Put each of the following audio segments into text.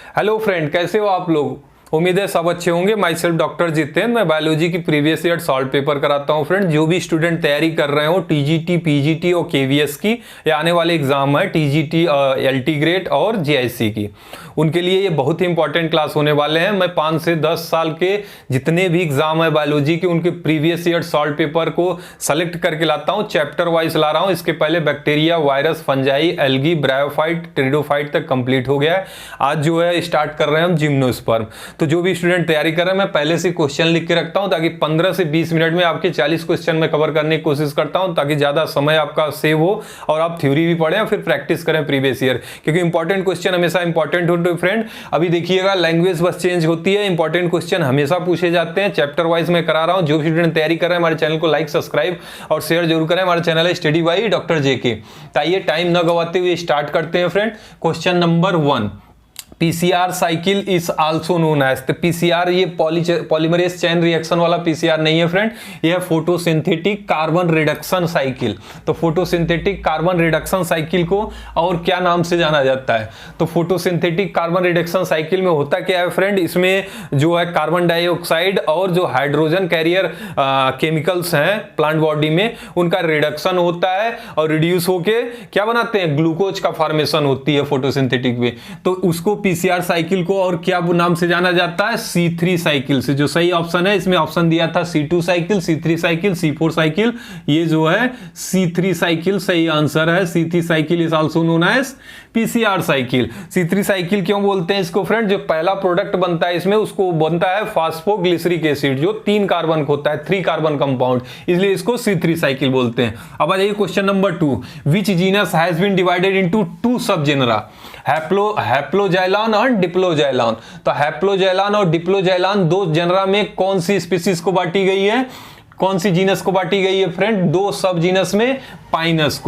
Hello friend, कैसे हो आप लोग। उम्मीद है सब अच्छे होंगे। माई सेल्फ डॉक्टर जितेंद्र, मैं बायोलॉजी की प्रीवियस ईयर सॉल्व पेपर कराता हूं। फ्रेंड, जो भी स्टूडेंट तैयारी कर रहे हो टीजीटी, पीजीटी और केवीएस की, ये आने वाले एग्जाम है टीजीटी, एलटी ग्रेड और जीआईसी की, उनके लिए ये बहुत ही इंपॉर्टेंट क्लास होने वाले हैं। मैं 5 से 10 साल के जितने भी एग्जाम है बायोलॉजी के, उनके प्रीवियस ईयर सॉल्व पेपर को सेलेक्ट करके लाता हूँ, चैप्टर वाइज ला रहा हूँ। इसके पहले bacteria, virus, fungi, algae, bryophyte, pteridophyte तक कंप्लीट हो गया है। आज जो है स्टार्ट कर रहे हैं हम जिम्नोस्पर्म। तो जो भी स्टूडेंट तैयारी कर रहे हैं, मैं पहले से क्वेश्चन लिख के रखता हूं ताकि 15 से 20 मिनट में आपके 40 क्वेश्चन में कवर करने की कोशिश करता हूं, ताकि ज्यादा समय आपका सेव हो और आप थ्योरी भी पढ़ें और फिर प्रैक्टिस करें प्रीवियस ईयर, क्योंकि इंपॉर्टेंट क्वेश्चन हमेशा इंपॉर्टेंट होते हैं। फ्रेंड, अभी देखिएगा, लैंग्वेज बस चेंज होती है, इंपॉर्टेंट क्वेश्चन हमेशा पूछे जाते हैं। चैप्टर वाइज मैं करा रहा हूं। जो भी स्टूडेंट तैयारी कर रहे हैं, हमारे चैनल को लाइक, सब्सक्राइब और शेयर जरूर करें। हमारा चैनल है स्टडी बाई डॉक्टर जेके। आइए टाइम न गवाते हुए स्टार्ट करते हैं। Friend, question number 1, PCR cycle is also known as. तो पीसीआर ये पॉलीमरेज चेन रिएक्शन वाला पीसीआर नहीं है फ्रेंड, ये है फोटोसिंथेटिक कार्बन रिडक्शन साइकिल। तो फोटोसिंथेटिक कार्बन रिडक्शन साइकिल को और क्या नाम से जाना जाता है? तो फोटोसिंथेटिक कार्बन रिडक्शन साइकिल में होता क्या है फ्रेंड, इसमें जो है कार्बन डाइऑक्साइड और जो हाइड्रोजन कैरियर केमिकल्स हैं प्लांट बॉडी में, उनका रिडक्शन होता है और रिड्यूस होके क्या बनाते हैं, ग्लूकोज का फॉर्मेशन होती है फोटोसिंथेटिक में। तो उसको पीसीआर साइकिल को और क्या नाम से जाना जाता है? C3 साइकिल से। जो सही ऑप्शन है, इसमें ऑप्शन दिया था C2 cycle, C3 cycle, C4 cycle, ये जो है C3 साइकिल सही आंसर है। C3 cycle is also known as PCR cycle. C3 cycle क्यों बोलते हैं इसको फ्रेंड? जो पहला प्रोडक्ट बनता है इसमें, उसको बनता है फास्फोग्लिसरिक एसिड, जो 3 कार्बन होता है, 3 कार्बन कंपाउंड, इसलिए इसको C3 साइकिल बोलते हैं। अब आ जाइए question number 2, which genus has been divided into 2 sub genre, हैप्लोजाइलॉन और डिप्लोजाइलॉन। तो हैप्लोजाइलॉन और डिप्लोजाइलॉन 2 जेनरा में कौन सी स्पीसीज को बांटी गई है, कौन सी जीनस को बांटी गई है फ्रेंड? 2 सब जीनस में पाइनस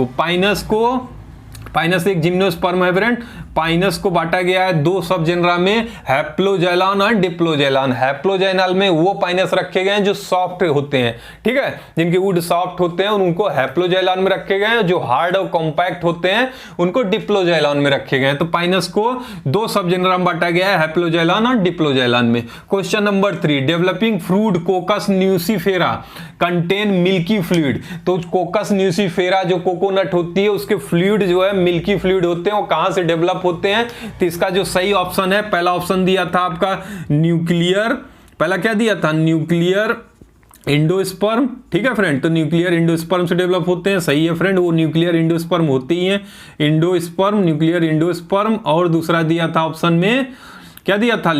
पाइनस एक जिम्नोस्पर्म है फ्रेंड, पाइनस को बांटा गया है 2 सब जेनरा में, हैप्लोजाइलॉन और डिप्लोजाइलॉन। हैप्लोजाइलॉन में वो पाइनस रखे गए हैं जो सॉफ्ट होते हैं, ठीक है, जिनके वुड सॉफ्ट होते हैं उनको हैप्लोजाइलॉन में रखे गए हैं, जो हार्ड और कॉम्पैक्ट होते हैं उनको डिप्लोजाइलॉन में रखे गए हैं। तो पाइनस को 2 सब जेनरा में बांटा गया है, हैप्लोजाइलॉन और डिप्लोजाइलॉन में। Question number 3, developing fruit कोकस nucifera contain milky fluid. तो कोकस न्यूसीफेरा जो कोकोनट होती है, उसके फ्लूइड जो है मिल्की फ्लूइड होते हैं, वो कहां से डेवलप होते हैं? तो इसका जो सही ऑप्शन है, पहला ऑप्शन दिया था आपका न्यूक्लियर, पहला क्या दिया था? न्यूक्लियर इंडोस्पर्म, ठीक है फ्रेंड। तो न्यूक्लियर इंडोस्पर्म से डेवलप होते हैं, सही है फ्रेंड, वो न्यूक्लियर इंडोस्पर्म होती ही हैं, इंडोस्पर्म, न्यूक्लियर इंडोस्पर्म। और दूसरा दिया था ऑप्शन में, क्या दिया था?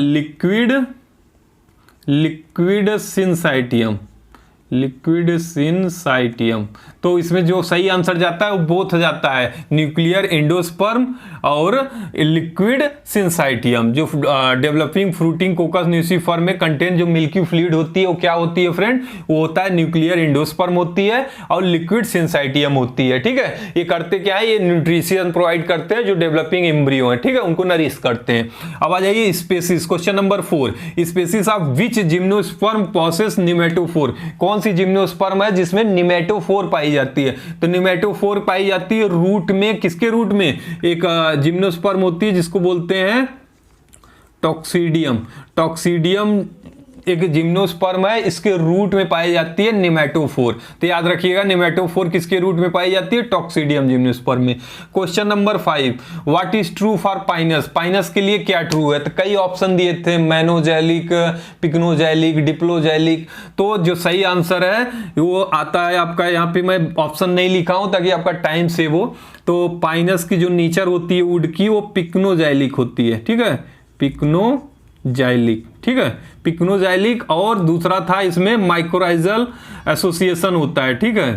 Liquid syncytium, liquid syncytium. तो इसमें जो सही आंसर जाता है वो बोथ जाता है, न्यूक्लियर एंडोस्पर्म और लिक्विड सिंसाइटियम। जो डेवलपिंग फ्रूटिंग कोकस न्यूसीफर्म में कंटेन जो मिल्की फ्लूइड होती है, वो क्या होती है फ्रेंड? वो होता है न्यूक्लियर एंडोस्पर्म होती है और लिक्विड सिंसाइटियम होती है, ठीक है। ये करते क्या है? ये न्यूट्रिशन प्रोवाइड करते हैं जो डेवलपिंग एम्ब्रियो है, ठीक है, उनको नरिश करते हैं। अब आ जाइए species, question number 4, species of which gymnosperm possesses pneumatophore. कौन सी जिम्नोस्पर्म है जिसमें निमेटोफोर पाई जाती है? तो निमेटोफोर पाई जाती है रूट में, किसके रूट में? एक जिम्नोस्पर्म होती है जिसको बोलते हैं टॉक्सीडियम। टॉक्सीडियम एक जिम्नोस्पर्म है, इसके रूट में पाई जाती है निमेटोफोर। तो याद रखिएगा, निमेटोफोर किसके रूट में पाई जाती है? टॉक्सीडियम जिम्नोस्पर्म में। Question number 5, what is true for Pinus. Pinus के लिए क्या ट्रू है? तो कई ऑप्शन दिए थे, मैनोजैलिक, पिक्नोजैलिक, डिप्लोजैलिक। तो जो सही आंसर है वो आता है आपका, यहाँ पे मैं ऑप्शन नहीं लिखा हूं ताकि आपका टाइम सेव हो। तो पाइनस की जो नेचर होती है वुड की, वो पिक्नोजैलिक होती है, ठीक है, पिक्नोजैलिक, ठीक है, पिक्नोजैलिक। और दूसरा था इसमें माइकोराइजल एसोसिएशन होता है, ठीक है,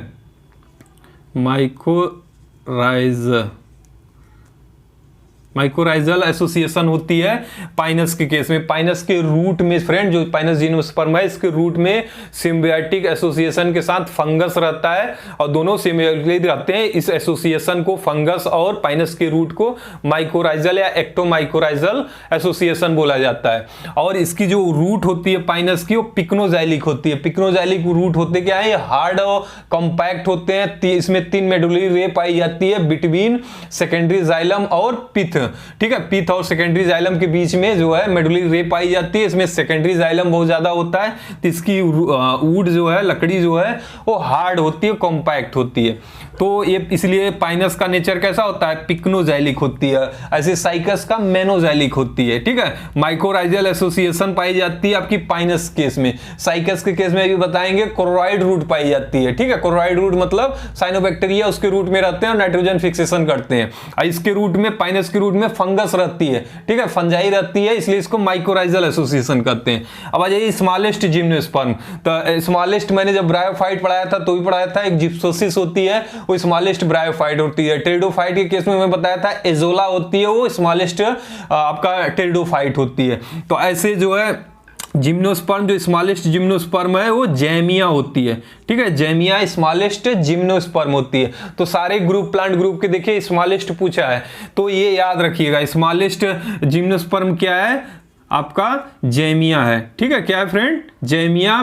माइकोराइजल एसोसिएशन होती है पाइनस के केस में। पाइनस के रूट में फ्रेंड, जो पाइनस जिम्नोस्पर्म है, इसके रूट में सिम्बियोटिक एसोसिएशन के साथ फंगस रहता है और दोनों सिम्बियोटिक रहते हैं। इस एसोसिएशन को, फंगस और पाइनस के रूट को माइकोराइजल या एक्टोमाइकोराइजल एसोसिएशन बोला जाता है। और इसकी जो रूट होती है पाइनस की, वो पिक्नोजैलिक होती है। पिक्नोजैलिक रूट होते क्या है? हार्ड और कॉम्पैक्ट होते हैं। इसमें 3 मेडुलरी रे पाई जाती है बिटवीन सेकेंडरी जाइलम और पिथ। ठीक है, पिथ और सेकेंडरी जाइलम के बीच में जो है मेडुलरी रे पाई जाती है। इसमें सेकेंडरी जाइलम बहुत ज्यादा होता है, तो इसकी वुड जो है, लकड़ी जो है वो हार्ड होती है, कॉम्पैक्ट होती है। तो ये इसलिए पाइनस का नेचर कैसा होता है, पिक्नोजाइलिक होती है, ऐसे साइकस का मेनोजाइलिक होती है। ठीक है, माइकोराइजल एसोसिएशन पाई जाती है आपकी पाइनस केस में। साइकस के केस में भी बताएंगे कोरोइड रूट पाई जाती है। ठीक है, कोरोइड रूट मतलब साइनोबैक्टीरिया उसके रूट में रहते हैं और नाइट्रोजन फिक्सेशन करते हैं। इसके रूट में, पाइनस के रूट में फंगस रहती है। ठीक है, फंजाई रहती है, इसलिए इसको माइकोराइजल एसोसिएशन कहते हैं। अब आ जाइए स्मॉलेस्ट जिम्नोस्पर्म। तो स्मॉलेस्ट मैंने जब ब्रायोफाइट पढ़ाया था तो भी पढ़ाया था, एक जिप्सोसिस होती है वो स्मॉलेस्ट ब्रायोफाइट होती है। टेरिडोफाइट के केस में मैं बताया था एजोला होती है, वो स्मॉलेस्ट आपका टेरिडोफाइट होती है। तो ऐसे जो है जिम्नोस्पर्म, जो स्मॉलेस्ट जिम्नोस्पर्म है वो जैमिया होती है। ठीक है, जैमिया स्मॉलेस्ट जिम्नोस्पर्म होती है। तो सारे ग्रुप, प्लांट ग्रुप के देखिए स्मॉलेस्ट पूछा है, तो ये याद रखिएगा, स्मॉलेस्ट जिम्नोस्पर्म क्या है आपका, जैमिया है। ठीक है, क्या है फ्रेंड, जैमिया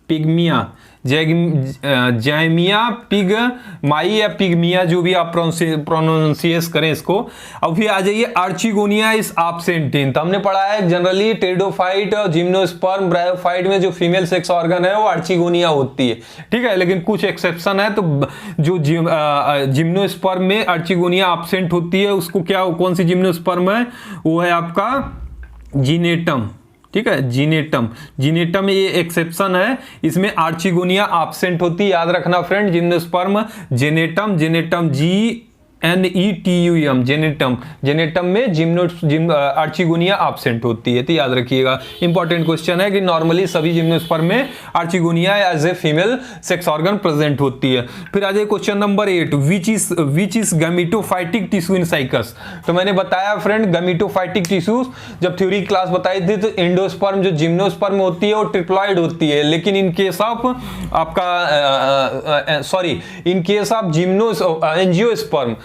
पिग्मिया, जैमिया पिगमाई या पिग्मिया, जो भी आप प्रोनाउंसिएट करें इसको। अब फिर आ जाइए आर्चिगोनिया इज एब्सेंट इन। तो हमने पढ़ा है जनरली टेरिडोफाइट और जिम्नोस्पर्म ब्रायोफाइट में जो फीमेल सेक्स ऑर्गन है वो आर्चिगोनिया होती है। ठीक है, लेकिन कुछ एक्सेप्शन है। तो जो जिम्नोस्पर्म में आर्चिगोनिया एब्सेंट होती है, उसको क्या, कौन सी जिम्नोस्पर्म है, वो है आपका जिनेटम। ठीक है, जिनेटम ये एक्सेप्शन है, इसमें आर्चिगोनिया एब्सेंट होती है। याद रखना फ्रेंड, जिम्नोस्पर्म जेनेटम GNETUM, जेनेटम में आर्चिगोनिया एब्सेंट होती है। तो याद रखिएगा, इंपॉर्टेंट क्वेश्चन है कि नॉर्मली सभी जिम्नोस्पर्म में archegonia as a female sex organ present होती है। फिर आ जाए question number 8, which is gametophytic tissue in Cycas. तो मैंने बताया फ्रेंड, गैमेटोफाइटिक टिश्यू जब थ्योरी क्लास बताई थी तो एंडोस्पर्म जो जिम्नोस्पर्म होती है वो ट्रिप्लॉइड होती है, लेकिन इन केस ऑफ आपका इन केस ऑफ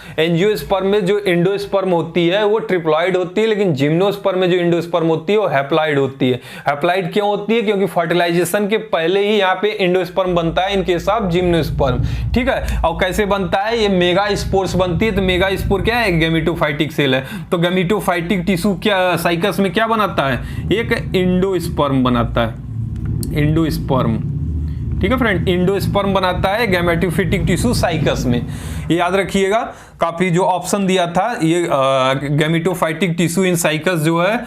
एंजियोस्पर्म में जो एंडोस्पर्म होती है वो ट्रिप्लॉइड होती है, लेकिन जिम्नोस्पर्म में जो एंडोस्पर्म होती है वो हैप्लॉइड होती है। हैप्लॉइड क्यों होती है, क्योंकि फर्टिलाइजेशन के पहले ही यहाँ पे एंडोस्पर्म बनता है इन केस ऑफ जिम्नोस्पर्म। ठीक है, और कैसे बनता है, ये मेगा स्पोर्स बनती है। तो मेगा स्पोर क्या है, गैमेटोफाइटिक सेल है। तो गैमेटोफाइटिक टिश्यू क्या साइकस में क्या बनाता है, एक एंडोस्पर्म बनाता है, एंडोस्पर्म। ठीक है फ्रेंड, एंडोस्पर्म बनाता है गैमेटोफाइटिक टिश्यू साइकस में। ये याद रखिएगा, काफी जो ऑप्शन दिया था ये गैमेटोफाइटिक टिश्यू इन साइकस जो है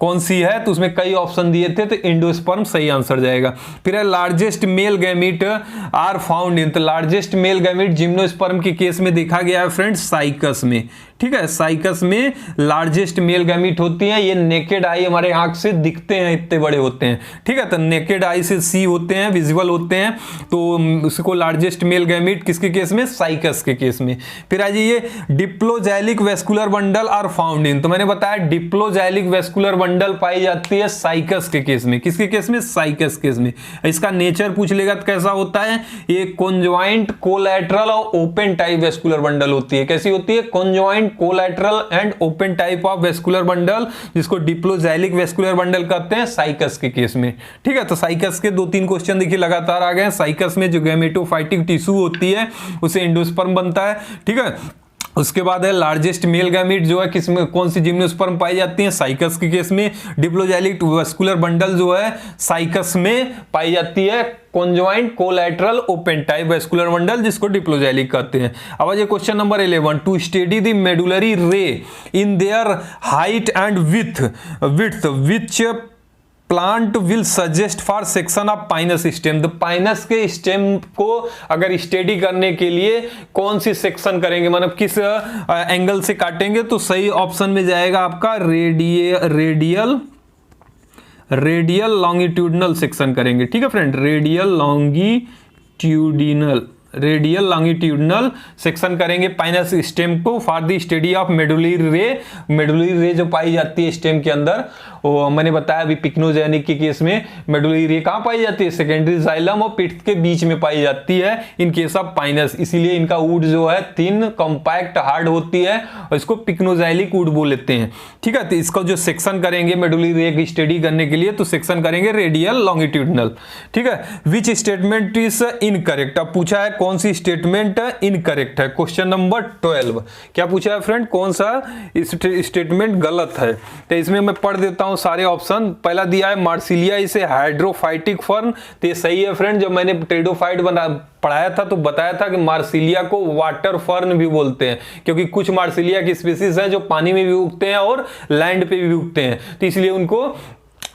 कौन सी है, तो उसमें कई ऑप्शन दिए थे, तो एंडोस्पर्म सही आंसर जाएगा। फिर है largest male gamete are found in. तो लार्जेस्ट मेल गैमीट जिम्नोस्पर्म के केस में देखा गया है फ्रेंड साइकस में। ठीक है, साइकस में लार्जेस्ट मेल गैमीट होती हैं। ये नेकेड आई हमारे आंख से दिखते हैं, इतने बड़े होते हैं। ठीक है, तो नेकेड आई से सी होते हैं, विजुअल होते हैं, तो उसको लार्जेस्ट मेल गैमीट किसके केस में, साइकस के केस में। फिर आ जाइए diploxylic vascular bundle are found in. तो मैंने बताया डिप्लोजैलिक वेस्कुलर बंडल पाई जाती है साइकस के केस में। किसके केस में, साइकस केस में। इसका नेचर पूछ लेगा तो कैसा होता है, ये कॉन्जॉइंट कोलैटरल और ओपन टाइप वेस्कुलर बंडल होती है। कैसी होती है, conjoint collateral and open type of vascular bundle, जिसको डिप्लोजैलिक वेस्कुलर बंडल कहते हैं साइकस के केस में। ठीक है, तो साइकस के 2-3 क्वेश्चन देखिए लगातार आ गए। साइकस में जो गैमेटोफाइटिक टिश्यू होती है उसे एंडोस्पर्म बनता है। ठीक है, उसके बाद है लार्जेस्ट मेल गैमीट जो है किसमें, कौन सी जिम्नोस्पर्म पाई जाती है, साइकस के केस में। डिप्लोजैलिक वेस्कुलर बंडल जो है साइकस में पाई जाती है, conjoint collateral open type vascular bundle, जिसको डिप्लोजैलिक कहते हैं। अब ये question number 11, to study the medullary ray in their height and width which plant will suggest for section of pinus stem. तो पाइनस के स्टेम को अगर स्टडी करने के लिए कौन सी सेक्शन करेंगे, मतलब किस एंगल से काटेंगे, तो सही ऑप्शन में जाएगा आपका रेडियल लॉन्गिट्यूडनल सेक्शन करेंगे। ठीक है फ्रेंड, रेडियल लॉन्गिट्यूडनल सेक्शन करेंगे पाइनस स्टेम को for the study of medullary रे। मेडुलरी रे जो पाई जाती है स्टेम के अंदर वो मैंने बताया अभी पिक्नोजेनिक के केस में मेडुलरी रे कहाँ पाई जाती है, सेकेंडरी जाइलम और पिट के बीच में पाई जाती है इन केस ऑफ पाइनस, इसीलिए इनका वुड जो है थिन कॉम्पैक्ट हार्ड होती है और इसको पिक्नोजाइलिक वुड बोल लेते हैं। ठीक है, तो इसका जो सेक्शन करेंगे मेडुलरी रे की स्टडी करने के लिए तो सेक्शन करेंगे रेडियल लॉन्गिट्यूडनल। ठीक है, विच स्टेटमेंट इज इनकरेक्ट, अब पूछा है कौन सी स्टेटमेंट इनकरेक्ट है, क्वेश्चन नंबर 12 क्या पूछा है फ्रेंड, कौन सा स्टेटमेंट गलत है। तो इसमें मैं पढ़ देता हूं सारे ऑप्शन। पहला दिया है मार्सिलिया इसे हाइड्रोफाइटिक फर्न, तो ये सही है फ्रेंड। जब मैंने टेरिडोफाइट पढ़ाया था तो बताया था कि मार्सिलिया को वाटर फर्न भी बोलते हैं, क्योंकि कुछ मार्सिलिया की स्पीसीज हैं जो पानी में भी उगते हैं और लैंड पे भी उगते हैं, तो इसलिए उनको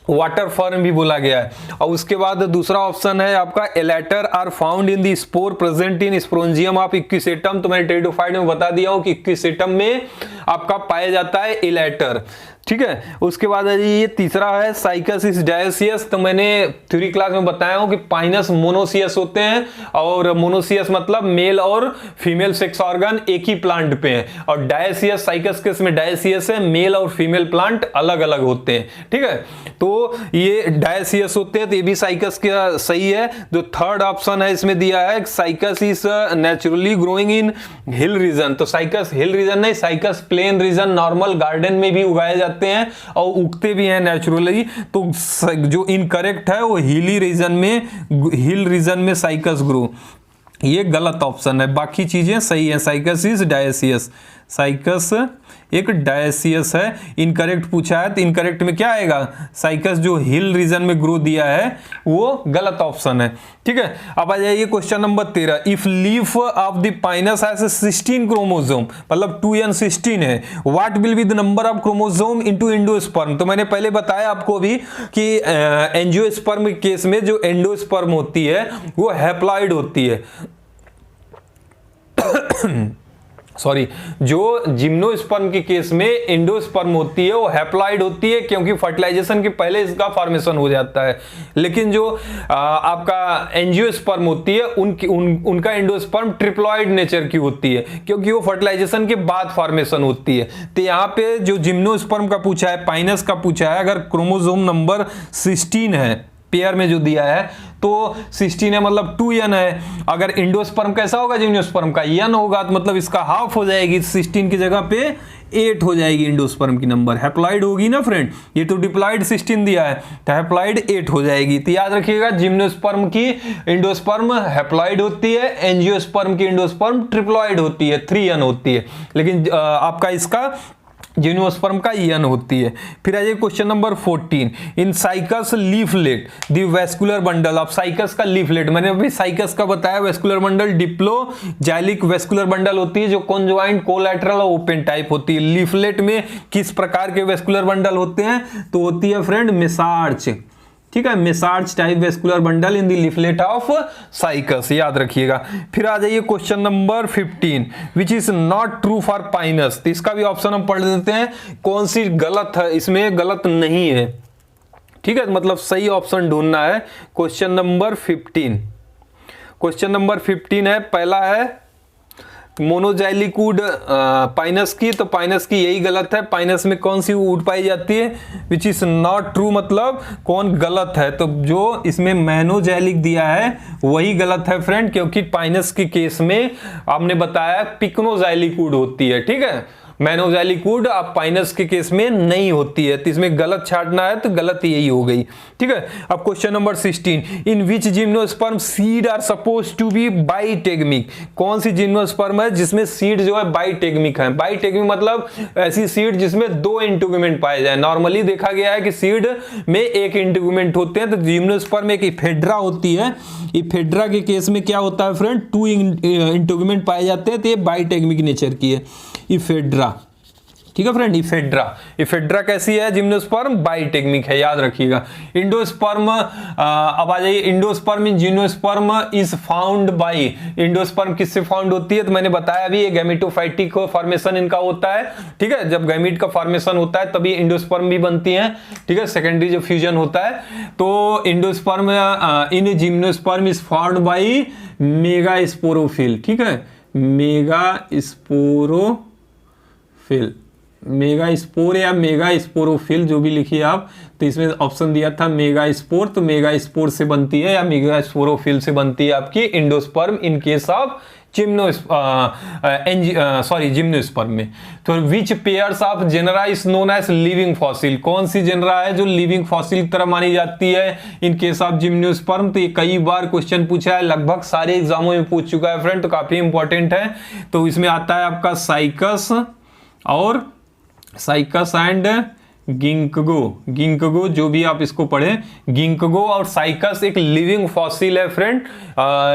वाटर फर्न भी बोला गया है। और उसके बाद दूसरा ऑप्शन है आपका elater are found in the spore present in sporangium of equisetum, तो मैंने टेरिडोफाइट में बता दिया हूं कि इक्विसेटम में आपका पाया जाता है एलेटर। ठीक है, उसके बाद ये तीसरा है साइकस इस डायोसियस, तो मैंने थ्योरी क्लास में बताया हूं कि पाइनस मोनोसियस होते हैं और मोनोसियस मतलब मेल और फीमेल सेक्स ऑर्गन एक ही प्लांट पे हैं, और डायोसियस साइकस के इसमें डायोसियस है, मेल और फीमेल प्लांट अलग अलग होते हैं। ठीक है, तो ये डायोसियस होते हैं, तो ये भी साइकस का सही है। जो थर्ड ऑप्शन है इसमें दिया है Cycas is naturally growing in hill region, तो साइकस हिल रीजन नहीं, Cycas plain region normal garden में भी उगाए जाते हैं और उगते भी हैं नेचुरली। तो जो इनकरेक्ट है वो हिल रीजन में साइकस ग्रो, ये गलत ऑप्शन है, बाकी चीजें सही है। साइकस इज डायोसियस, साइकस एक डायोसियस है। इनकरेक्ट पूछा है तो इनकरेक्ट में क्या आएगा, साइकस जो हिल रीजन में ग्रो दिया है वो गलत ऑप्शन है। ठीक है, अब आ जाइए question number 13, if leaf of the Pinus has 16 chromosome, मतलब 2n16 है, what will be the number of chromosome into endosperm. तो मैंने पहले बताया आपको अभी कि एंजियोस्पर्म केस में जो एंडोस्पर्म होती है वो हैप्लॉइड होती है सॉरी, जो जिम्नोस्पर्म के केस में एंडोस्पर्म होती है वो हैप्लॉइड होती है, क्योंकि फर्टिलाइजेशन के पहले इसका फॉर्मेशन हो जाता है। लेकिन जो आपका एंजियोस्पर्म होती है उनका एंडोस्पर्म ट्रिप्लॉइड नेचर की होती है, क्योंकि वो फर्टिलाइजेशन के बाद फॉर्मेशन होती है। तो यहाँ पे जो जिम्नोस्पर्म का पूछा है, पाइनस का पूछा है, अगर क्रोमोसोम नंबर 16 है पेयर में जो दिया है तो 16 है मतलब 2n है। अगर एंडोस्पर्म कैसा होगा, जिम्नोस्पर्म का n होगा, तो मतलब इसका हाफ हो जाएगी, 16 की जगह पे 8 हो जाएगी एंडोस्पर्म की नंबर। हैप्लॉइड होगी ना फ्रेंड, ये तो डिप्लॉइड 16 दिया है तो हैप्लॉइड 8 हो जाएगी। तो याद रखिएगा जिम्नोस्पर्म की एंडोस्पर्म हैप्लॉइड होती है, एंजियोस्पर्म की एंडोस्पर्म ट्रिप्लॉइड होती है, 3n होती है, लेकिन आपका इसका जिम्नोस्पर्म का n होती है। फिर आ जाइए question number 14, in cycas leaflet the vascular bundle. अब साइकस का लीफलेट, मैंने अभी साइकस का बताया, वेस्कुलर बंडल डिप्लोजाइलिक वेस्कुलर बंडल होती है जो कॉन्जॉइंट कोलैटरल और ओपन टाइप होती है। लीफलेट में किस प्रकार के वेस्कुलर बंडल होते हैं, तो होती है फ्रेंड मेसार्च। ठीक है, mesarch type vascular bundle in the leaflet of cycas, याद रखिएगा। फिर आ जाइए question number 15, which is not true for pinus. तो इसका भी ऑप्शन हम पढ़ देते हैं, कौन सी गलत है, इसमें गलत नहीं है। ठीक है, मतलब सही ऑप्शन ढूंढना है। क्वेश्चन नंबर 15, क्वेश्चन नंबर 15 है, पहला है मोनोजाइलिक वुड पाइनस की, तो पाइनस की यही गलत है। पाइनस में कौन सी वुड पाई जाती है, विच इज नॉट ट्रू, मतलब कौन गलत है, तो जो इसमें मोनोजाइलिक दिया है वही गलत है फ्रेंड, क्योंकि पाइनस के केस में आपने बताया पिक्नोजाइलिक वुड होती है। ठीक है, मोनोजाइलिक वुड अब पाइनस के केस में नहीं होती है, तो इसमें गलत छाटना है तो गलत यही हो गई। ठीक है, अब question number 16, in which gymnosperm seed are suppose to be bitegmic. कौन सी जिम्नोस्पर्म है जिसमें सीड जो है बाइटेगमिक है। बाइटेगमिक मतलब ऐसी सीड जिसमें 2 इंटीग्यूमेंट पाए जाए। नॉर्मली देखा गया है कि सीड में एक इंटीग्यूमेंट होते हैं, तो जिम्नोस्पर्म एक इफेड्रा होती है। इफेड्रा के केस में क्या होता है फ्रेंड, 2 इंटीग्यूमेंट पाए जाते हैं, तो ये बाइटेगमिक नेचर की है इफेड्रा। ठीक है फ्रेंड, इफेड्रा कैसी है, जिम्नोस्पर्म बाइटेगमिक है, याद रखिएगा। इंडोस्पर्म, अब आ जाइए, endosperm in gymnosperm is found by. Endosperm किससे फाउंड होती है, तो मैंने बताया अभी ये गैमेटोफाइटिक फॉर्मेशन इनका होता है। ठीक है, जब गैमीट का फॉर्मेशन होता है तभी इंडोस्पर्म भी बनती हैं। ठीक है, सेकेंडरी जो फ्यूजन होता है, तो endosperm in gymnosperm is found by megasporophyll. ठीक है, मेगास्पोरोफिल, मेगास्पोर या मेगास्पोरोफिल जो भी लिखिए आप, तो इसमें ऑप्शन दिया था मेगास्पोर, तो मेगास्पोर से बनती है या मेगास्पोरोफिल से बनती है आपकी endosperm in case of gymnosperm में। तो which pairs of genera is known as living fossil, कौन सी जेनरा है जो लिविंग फॉसिल की तरह मानी जाती है इन केस ऑफ जिम्नोस्पर्म? तो ये कई बार क्वेश्चन पूछा है, लगभग सारे एग्जामों में पूछ चुका है फ्रेंड, तो काफी इंपॉर्टेंट है। तो इसमें आता है आपका साइकस और साइकस एंड गिंकगो जो भी आप इसको पढ़ें, गिंकगो और साइकस एक लिविंग फॉसिल है फ्रेंड।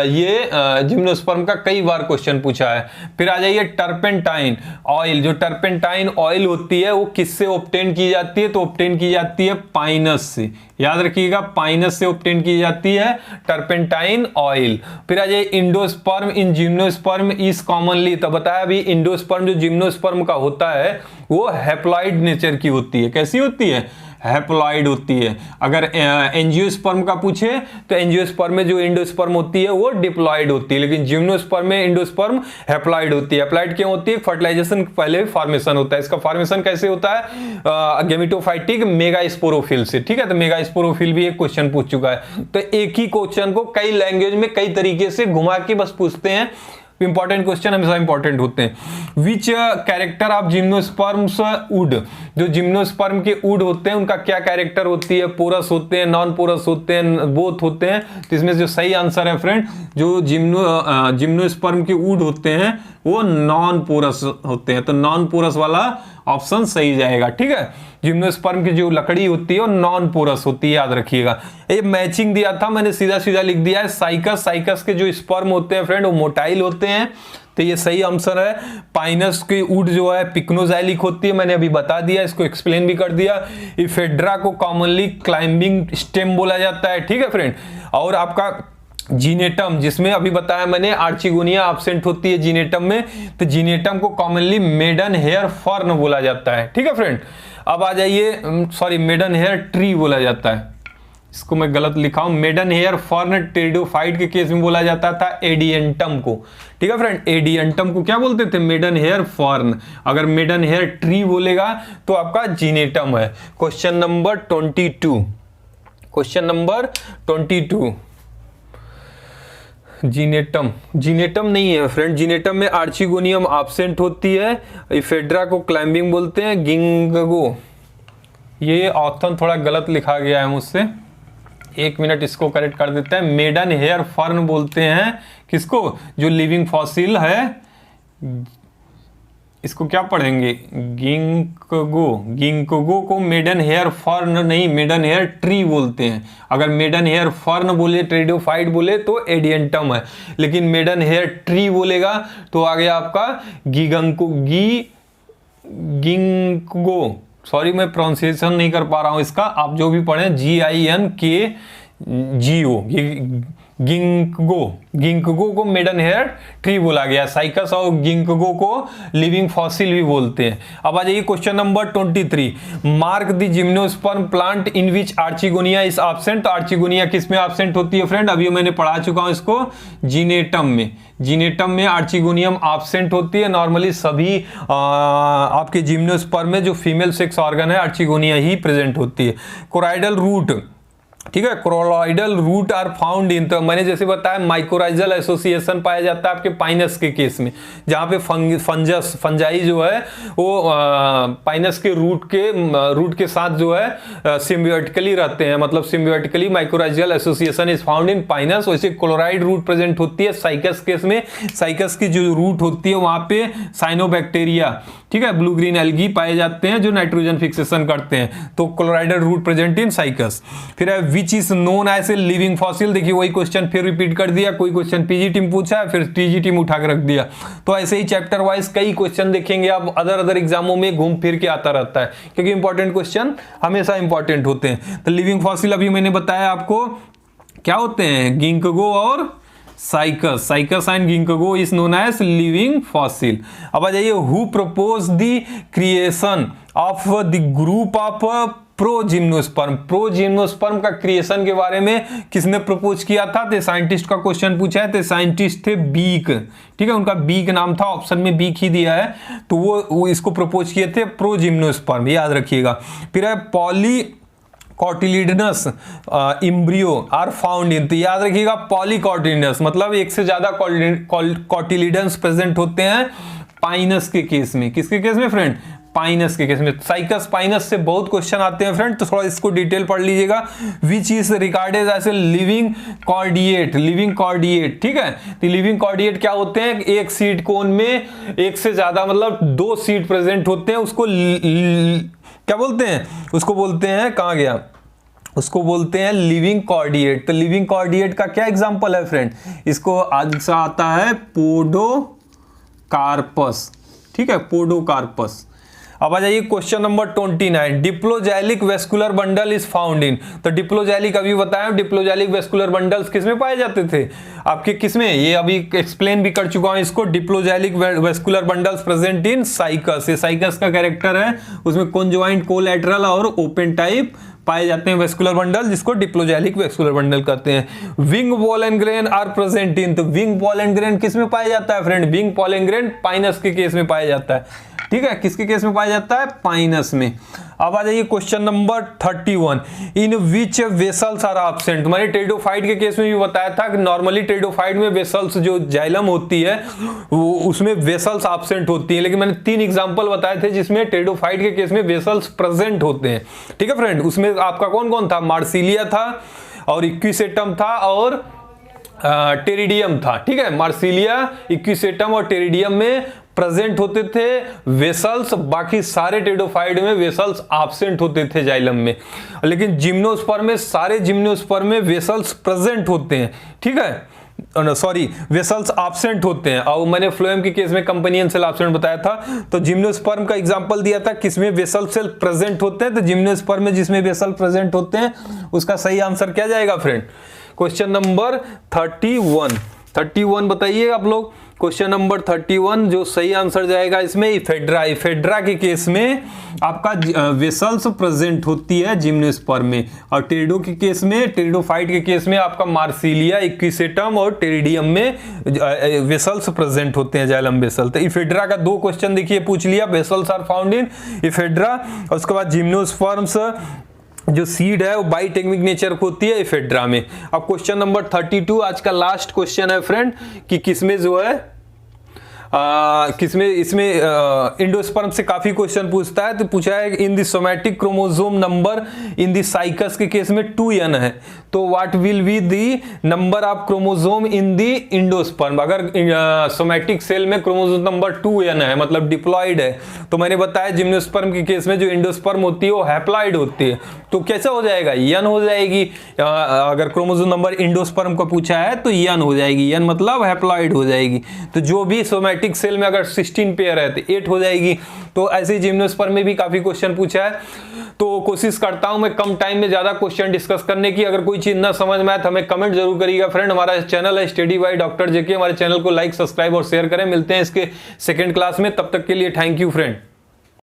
ये जिम्नोस्पर्म का कई बार क्वेश्चन पूछा है। फिर आ जाइए टर्पेंटाइन ऑयल, जो टर्पेंटाइन ऑयल होती है वो किससे ऑब्टेन की जाती है? तो ऑब्टेन की जाती है पाइनस से, याद रखिएगा पाइनस से ऑब्टेन की जाती है टर्पेंटाइन ऑयल। फिर आ जाइए endosperm in gymnosperm is commonly, तो बताया अभी इंडोस्पर्म जो जिम्नोस्पर्म का होता है वो हैप्लॉइड नेचर की होती है। कैसी होती है? हैप्लॉइड होती है। अगर एंजियोस्पर्म का पूछे तो एंजियोस्पर्म में जो इंडोस्पर्म होती है वो डिप्लॉइड होती है, लेकिन जिम्नोस्पर्म में इंडोस्पर्म हैप्लॉइड होती है। हैप्लॉइड क्यों होती है? फर्टिलाइजेशन पहले फॉर्मेशन होता है। इसका फॉर्मेशन कैसे होता है? गेमेटोफाइटिक मेगास्पोरोफिल से, ठीक है। तो मेगास्पोरोफिल भी एक क्वेश्चन पूछ चुका है। तो एक ही क्वेश्चन को कई लैंग्वेज में कई तरीके से घुमा के बस पूछते हैं। इंपॉर्टेंट क्वेश्चन हमेशा इंपॉर्टेंट होते हैं। विच कैरेक्टर ऑफ जिम्नोस्पर्म्स वुड, जो जिम्नोस्पर्म के वुड होते हैं उनका क्या कैरेक्टर होती है? पोरस होते हैं, नॉन पोरस होते हैं, बोथ होते हैं। तो इसमें जो सही आंसर है फ्रेंड, जो जिम्नोस्पर्म के वुड होते हैं वो नॉन पोरस होते हैं। तो नॉन पोरस वाला ऑप्शन सही जाएगा, ठीक है। जिम्नोस्पर्म की जो लकड़ी होती है वो नॉन पोरस होती है, याद रखिएगा। ये मैचिंग दिया था मैंने, सीधा सीधा लिख दिया है साइकस। साइकस के जो स्पर्म होते हैं फ्रेंड वो मोटाइल होते हैं, तो ये सही आंसर है। पाइनस की वुड जो है पिक्नोजाइलिक होती है, मैंने अभी बता दिया, इसको एक्सप्लेन भी कर दिया। इफेड्रा को कॉमनली क्लाइंबिंग स्टेम बोला जाता है, ठीक है फ्रेंड। और आपका जीनेटम, जिसमें अभी बताया मैंने आर्चिगोनिया एब्सेंट होती है जीनेटम में, तो जीनेटम को कॉमनली मेडन हेयर फर्न बोला जाता है, ठीक है फ्रेंड। अब आ जाइए, सॉरी मेडन हेयर ट्री बोला जाता है, इसको मैं गलत लिखा हूं। मेडन हेयर फर्न टेरिडोफाइट के केस में बोला जाता था एडियंटम को, ठीक है फ्रेंड। एडियंटम को क्या बोलते थे? Maiden hair fern. अगर मेडन हेयर ट्री बोलेगा तो आपका जीनेटम है। Question number 22, question number 22, Gnetum, Gnetum नहीं है फ्रेंड। जीनेटम में आर्चिगोनियम एब्सेंट होती है। इफेड्रा को क्लाइंबिंग बोलते हैं। गिंगगो, ये ऑप्शन थोड़ा गलत लिखा गया है मुझसे, एक मिनट इसको करेक्ट कर देते हैं। मेडन हेयर फर्न बोलते हैं किसको? जो लिविंग फॉसिल है, इसको क्या पढ़ेंगे? गिंकगो। गिंकगो को मेडन हेयर फर्न नहीं, मेडन हेयर ट्री बोलते हैं। अगर मेडन हेयर फर्न बोले, टेरिडोफाइट बोले तो एडियंटम है, लेकिन मेडन हेयर ट्री बोलेगा तो आ गया आपका गिंकगो। सॉरी मैं प्रोनाउंसिएशन नहीं कर पा रहा हूं इसका, आप जो भी पढ़ें GINKGO, गिंकगो। गिंकगो को मेडन हेयर ट्री बोला गया। साइकस और गिंकगो को लिविंग फॉसिल भी बोलते हैं। अब आ जाइए question number 23, mark the gymnosperm plant in which archegonia is absent. तो आर्चिगोनिया किस में एब्सेंट होती है फ्रेंड? अभी मैंने पढ़ा चुका हूं इसको, जीनेटम में। जीनेटम में आर्चिगोनियम एब्सेंट होती है। नॉर्मली सभी आपके जिम्नोस्पर्म में जो फीमेल सेक्स ऑर्गन है आर्चिगोनिया ही प्रेजेंट होती है। कोराइडल रूट, ठीक है, कोरोलॉइडल रूट आर फाउंड इन, तो मैंने जैसे बताया माइकोराइजल एसोसिएशन पाया जाता है आपके पाइनस के केस में, जहां पे फंजाई जो है वो पाइनस के रूट के साथ जो है सिम्बियोटिकली रहते हैं, मतलब symbiotically mycorrhizal association is found in pinus. वैसे क्लोराइड रूट प्रेजेंट होती है साइकस केस में। साइकस की जो रूट होती है वहां पे साइनोबैक्टीरिया, ठीक है, ब्लू ग्रीन एल्गी पाए जाते हैं जो नाइट्रोजन फिक्सेशन करते हैं। तो coralloid root present in Cycas. फिर है which is known as a living fossil. देखिए वही क्वेश्चन फिर रिपीट कर दिया, कोई क्वेश्चन पीजीटी में पूछा है फिर टीजीटी में उठा के रख दिया। तो ऐसे ही चैप्टर वाइज कई क्वेश्चन देखेंगे आप, अदर एग्जामों में घूम फिर के आता रहता है, क्योंकि इंपॉर्टेंट क्वेश्चन हमेशा इंपॉर्टेंट होते हैं। तो लिविंग फॉसिल अभी मैंने बताया आपको क्या होते हैं, गिंकगो और cycas. Cycas and ginkgo is known as living fossil. अब आ जाइए, who propose the creation of the group of progymnosperm का क्रिएशन के बारे में किसने प्रपोज किया था? तो साइंटिस्ट का क्वेश्चन पूछा है, तो साइंटिस्ट थे बीक, ठीक है, उनका बीक नाम था, ऑप्शन में बीक ही दिया है, तो वो इसको प्रपोज किए थे, प्रोजिम्नोस्पर्म, याद रखिएगा। फिर है पॉलीकॉटिलिडनस इम्ब्रियो आर फाउंड इन, तो याद रखिएगा पॉलीकॉटिलिडनस मतलब एक से ज्यादा कॉटिलिडन्स प्रेजेंट होते हैं पाइनस के केस में। किसके केस में फ्रेंड? पाइनस के केस में। साइकस पाइनस से बहुत क्वेश्चन आते हैं फ्रेंड, तो थोड़ा इसको डिटेल पढ़ लीजिएगा। Which is regarded as a living cordaite, ठीक है। तो लिविंग कॉर्डिएट क्या होते हैं? एक सीड कोन में एक से ज्यादा मतलब 2 सीड प्रेजेंट होते हैं, उसको क्या बोलते हैं? उसको बोलते हैं, कहां गया, उसको बोलते हैं लिविंग कॉर्डिएट। तो लिविंग कॉर्डिएट का क्या एग्जांपल है फ्रेंड? इसको आज से आता है पोडोकार्पस, ठीक है, पोडोकार्पस। अब आ जाइए question number 29, diploxylic vascular bundle is found in. तो डिप्लोजैलिक अभी बताया, डिप्लोजैलिक वेस्कुलर बंडल्स किसमें पाए जाते थे आपके? किसमें? ये अभी एक्सप्लेन भी कर चुका हूं इसको। Diploxylic vascular bundles present in cycas. ये साइकस का कैरेक्टर है, उसमें कोंजॉइंट, कोलैटरल और ओपन टाइप पाए जाते हैं वेस्कुलर बंडल, जिसको डिप्लोजैलिक वेस्कुलर बंडल कहते हैं। Wing pollen grain are present in, तो विंग पॉलन ग्रेन किसमें पाया जाता है friend? Wing pollen grain Pinus के केस में पाया जाता है, ठीक है। किसके केस में पाया जाता है? पाइनस में। अब आ जाइए question number 31, in which vessels are absent. मैंने टेरिडोफाइट के केस में भी बताया था कि नॉर्मली टेरिडोफाइट में वेसल्स जो जाइलम होती है वो उसमें वेसल्स एब्सेंट होती है, लेकिन मैंने 3 एग्जांपल बताए थे जिसमें टेरिडोफाइट के केस में वेसल्स प्रेजेंट होते हैं, ठीक है फ्रेंड। उसमें आपका कौन कौन था? मार्सिलिया था और इक्विसेटम था और टेरिडियम था, ठीक है। मार्सिलिया, इक्विसेटम और टेरिडियम में प्रेजेंट होते थे वेसल्स, बाकी सारे टेरिडोफाइट में वेसल्स एब्सेंट होते थे जाइलम में। लेकिन जिम्नोस्पर्म में सारे जिम्नोस्पर्म में वेसल्स प्रेजेंट होते हैं, ठीक है, सॉरी वेसल्स एब्सेंट होते हैं। और मैंने फ्लोएम के केस में कंपेनियन सेल एब्सेंट बताया था। तो जिम्नोस्पर्म का एग्जांपल दिया था किसमें वेसल सेल प्रेजेंट होते हैं, तो जिम्नोस्पर्म में जिसमें वेसल प्रेजेंट होते हैं उसका सही आंसर क्या जाएगा फ्रेंड? क्वेश्चन नंबर 31 बताइए आप लोग। क्वेश्चन नंबर 31 जो सही आंसर जाएगा इसमें इफेड्रा के केस में आपका वेसल्स प्रेजेंट होती है जिम्नोस्पर्म में, और टेरिडो के केस में, टेरिडोफाइट के केस में आपका मार्सिलिया, इक्विसेटम और टेरिडियम में वेसल्स प्रेजेंट होते हैं, जाइलम वेसल। तो इफेड्रा का 2 क्वेश्चन देखिए पूछ लिया, vessels are found in Ephedra, और उसके बाद जिम्नोस्पर्म्स जो सीड है वो बाइटेक्निक नेचर होती है इफेड्रा में। अब क्वेश्चन नंबर 32 आज का लास्ट क्वेश्चन है फ्रेंड, कि किसमें जो है किसमें इसमें इंडोस्पर्म से काफी क्वेश्चन पूछता है। तो पूछा है in the somatic chromosome number in the cycas के केस में 2n है, तो what will be the number of chromosome in the endosperm. अगर सोमैटिक सेल में क्रोमोसोम नंबर 2n है मतलब डिप्लॉयड है, तो मैंने बताया जिम्नोस्पर्म के केस में जो इंडोस्पर्म होती है वो हैप्लॉयड होती है, तो कैसा हो जाएगा? n हो जाएगी। अगर क्रोमोसोम नंबर इंडोस्पर्म का पूछा है तो n हो जाएगी, n मतलब हैप्लॉयड हो जाएगी। तो जो भी सोमैटिक सेल में अगर 16 पेयर है तो 8 हो जाएगी। तो ऐसे ही जिम्नोस्पर्म में भी काफी क्वेश्चन पूछा है, तो कोशिश करता हूं मैं कम टाइम में ज्यादा क्वेश्चन डिस्कस करने की। अगर कोई चीज ना समझ में आए तो हमें कमेंट जरूर करिएगा फ्रेंड। हमारा चैनल है स्टडी बाय डॉक्टर जेके, हमारे चैनल को लाइक, सब्सक्राइब और शेयर करें। मिलते हैं इसके सेकंड क्लास में, तब तक के लिए थैंक यू फ्रेंड।